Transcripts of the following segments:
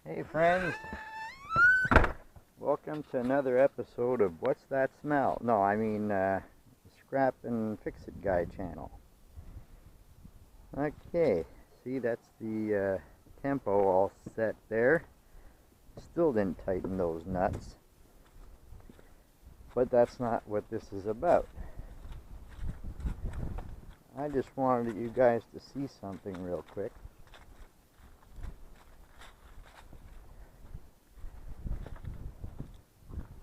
Hey friends, welcome to another episode of What's That Smell? No, I mean Scrap and Fix It Guy channel. Okay, see that's the tempo all set there. Still didn't tighten those nuts, but that's not what this is about. I just wanted you guys to see something real quick.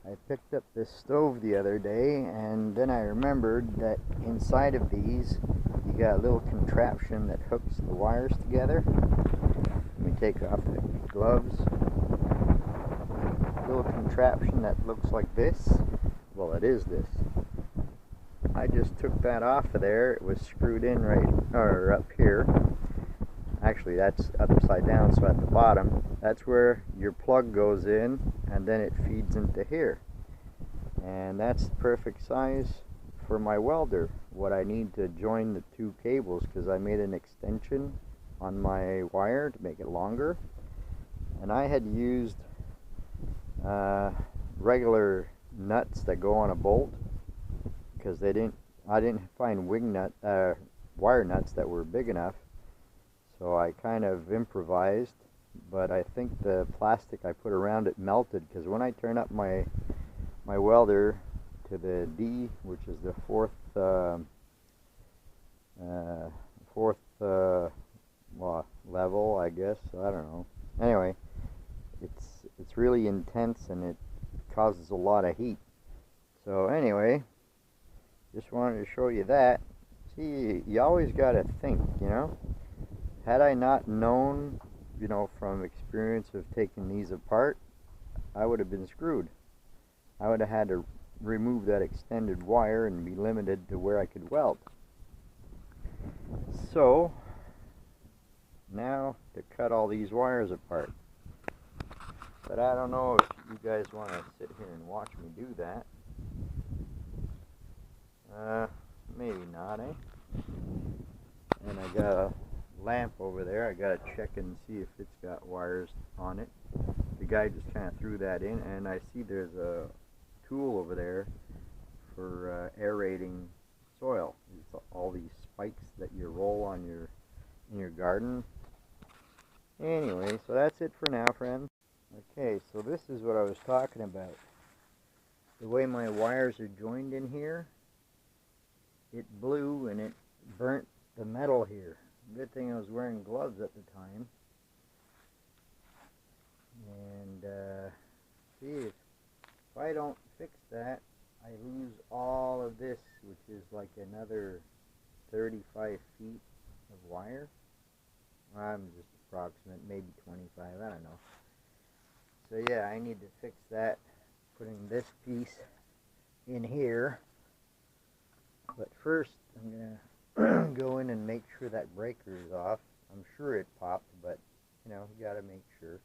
I picked up this stove the other day, and then I remembered that inside of these you got a little contraption that hooks the wires together. Let me take off the gloves. A little contraption that looks like this. Well, it is this. I just took that off of there. It was screwed in right up here. Actually, that's upside down, so at the bottom, that's where your plug goes in, and then it feeds into here. And that's the perfect size for my welder. What I need to join the two cables, because I made an extension on my wire to make it longer. And I had used regular nuts that go on a bolt, because I didn't find wire nuts that were big enough. So I kind of improvised, but I think the plastic I put around it melted, because when I turn up my welder to the D, which is the fourth level, I guess. I don't know. Anyway, it's really intense and it causes a lot of heat. So anyway, just wanted to show you that. See, you always got to think, Had I not known, from experience of taking these apart, I would have been screwed. I would have had to remove that extended wire and be limited to where I could weld. So, now to cut all these wires apart. But I don't know if you guys want to sit here and watch me do that. Maybe not, eh? And I got a lamp over there. I gotta check and see if it's got wires on it. The guy just kind of threw that in, and I see there's a tool over there for aerating soil. It's all these spikes that you roll on in your garden. Anyway, so that's it for now, friends. Okay, so this is what I was talking about. The way my wires are joined in here, it blew and it burnt the metal here. Good thing I was wearing gloves at the time. And see, if I don't fix that, I lose all of this, which is like another 35 feet of wire. I'm just approximate, maybe 25, I don't know. So yeah, I need to fix that, putting this piece in here. But first, I'm going to go in and make sure that breaker is off. I'm sure it popped, but, you got to make sure.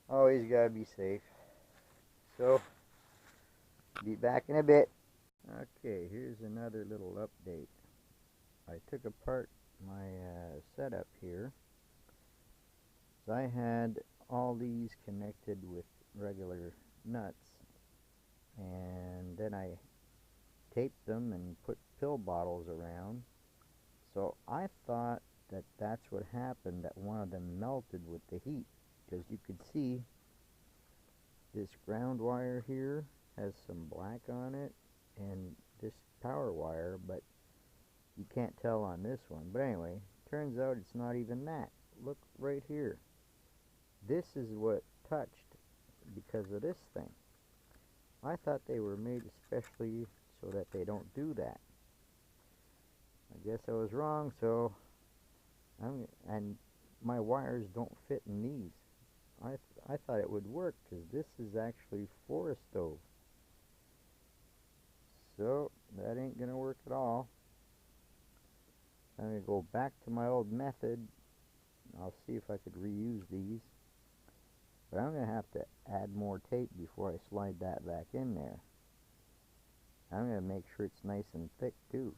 Always got to be safe. So, be back in a bit. Okay, here's another little update. I took apart my setup here. So I had all these connected with regular nuts, and then I taped them and put pill bottles around. So I thought that that's what happened, that one of them melted with the heat, because you could see this ground wire here has some black on it, and this power wire, but you can't tell on this one. But anyway, turns out it's not even that. Look right here. This is what touched because of this thing. I thought they were made especially so that they don't do that. I guess I was wrong, so and my wires don't fit in these. I thought it would work, because this is actually for a stove. So that ain't gonna work at all. I'm gonna go back to my old method. I'll see if I could reuse these, but I'm gonna have to add more tape before I slide that back in there. I'm gonna make sure it's nice and thick too.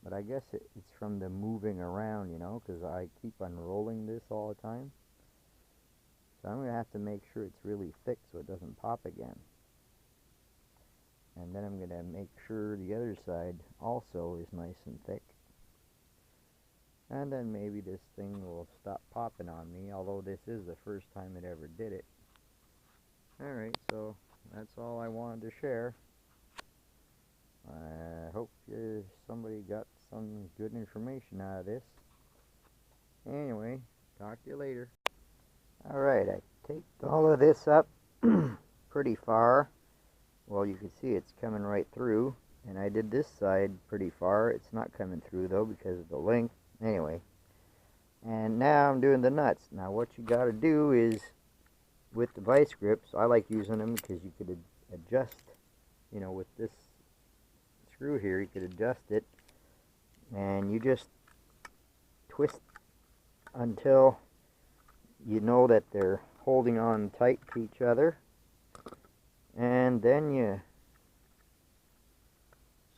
But I guess it's from the moving around, because I keep unrolling this all the time. So I'm going to have to make sure it's really thick so it doesn't pop again. And then I'm going to make sure the other side also is nice and thick. And then maybe this thing will stop popping on me, although this is the first time it ever did it. Alright, so that's all I wanted to share. I hope somebody got some good information out of this. Anyway, talk to you later. Alright, I taped all of this up pretty far. Well, you can see it's coming right through. And I did this side pretty far. It's not coming through though because of the length. Anyway, and now I'm doing the nuts. Now what you got to do is, with the vice grips, I like using them because you could adjust, you know, with this screw here, you could adjust it, and you just twist until you know that they're holding on tight to each other, and then you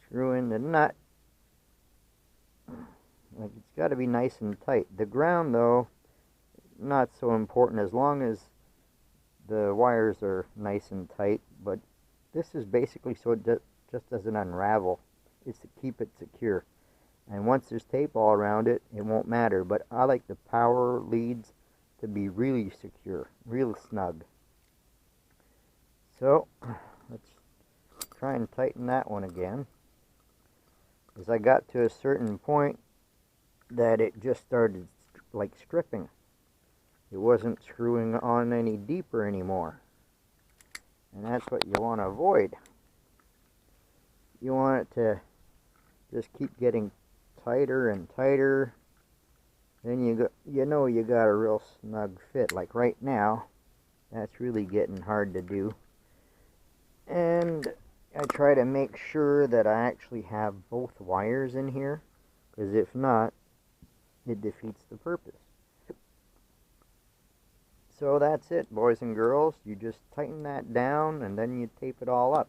screw in the nut. Like, it's got to be nice and tight. The ground, though, not so important as long as the wires are nice and tight. But this is basically so it just doesn't unravel. It's to keep it secure. And once there's tape all around it, it won't matter. But I like the power leads to be really secure, real snug. So let's try and tighten that one again. As I got to a certain point, that it just started like stripping. It wasn't screwing on any deeper anymore. And that's what you want to avoid. You want it to just keep getting tighter and tighter. Then you know you got a real snug fit. Like right now, that's really getting hard to do. And I try to make sure that I actually have both wires in here, because if not, it defeats the purpose. So that's it, boys and girls. You just tighten that down and then you tape it all up.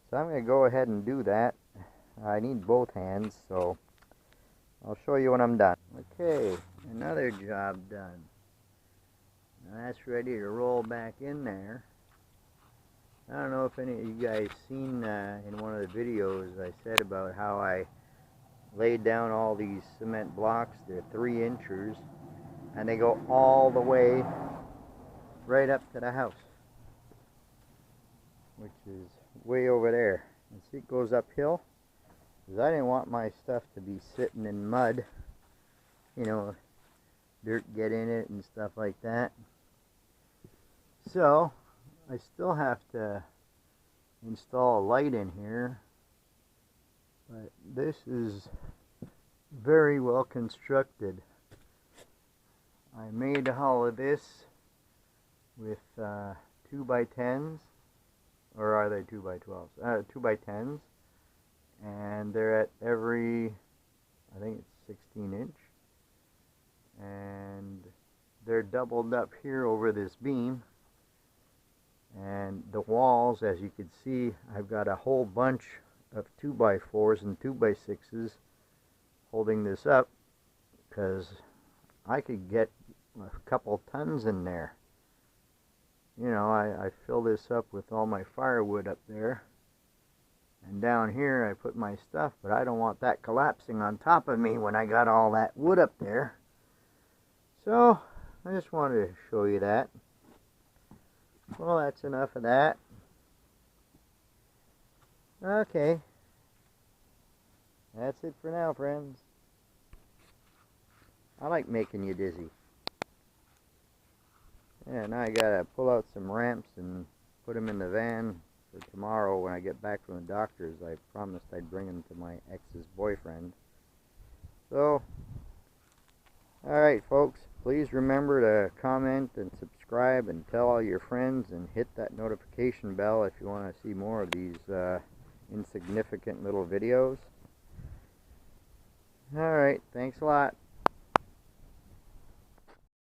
So I'm going to go ahead and do that. I need both hands, so I'll show you when I'm done. Okay, another job done. Now that's ready to roll back in there. I don't know if any of you guys seen in one of the videos I said about how I laid down all these cement blocks. They're 3 inches and they go all the way right up to the house, which is way over there. And see, it goes uphill because I didn't want my stuff to be sitting in mud, you know, dirt get in it and stuff like that. So I still have to install a light in here, but this is very well constructed. I made all of this with 2x10s, or are they 2x12s? 2x10s, and they're at every, I think it's 16 inch, and they're doubled up here over this beam. And the walls, as you can see, I've got a whole bunch of 2x4s and 2x6s holding this up, because I could get a couple tons in there. You know, I fill this up with all my firewood up there, and down here I put my stuff, but I don't want that collapsing on top of me when I got all that wood up there. So I just wanted to show you that. Well, that's enough of that. Okay. That's it for now, friends. I like making you dizzy. Yeah, now I gotta pull out some ramps and put them in the van for tomorrow when I get back from the doctor's. I promised I'd bring them to my ex's boyfriend. So, alright folks, please remember to comment and subscribe and tell all your friends and hit that notification bell if you want to see more of these insignificant little videos. Alright, thanks a lot.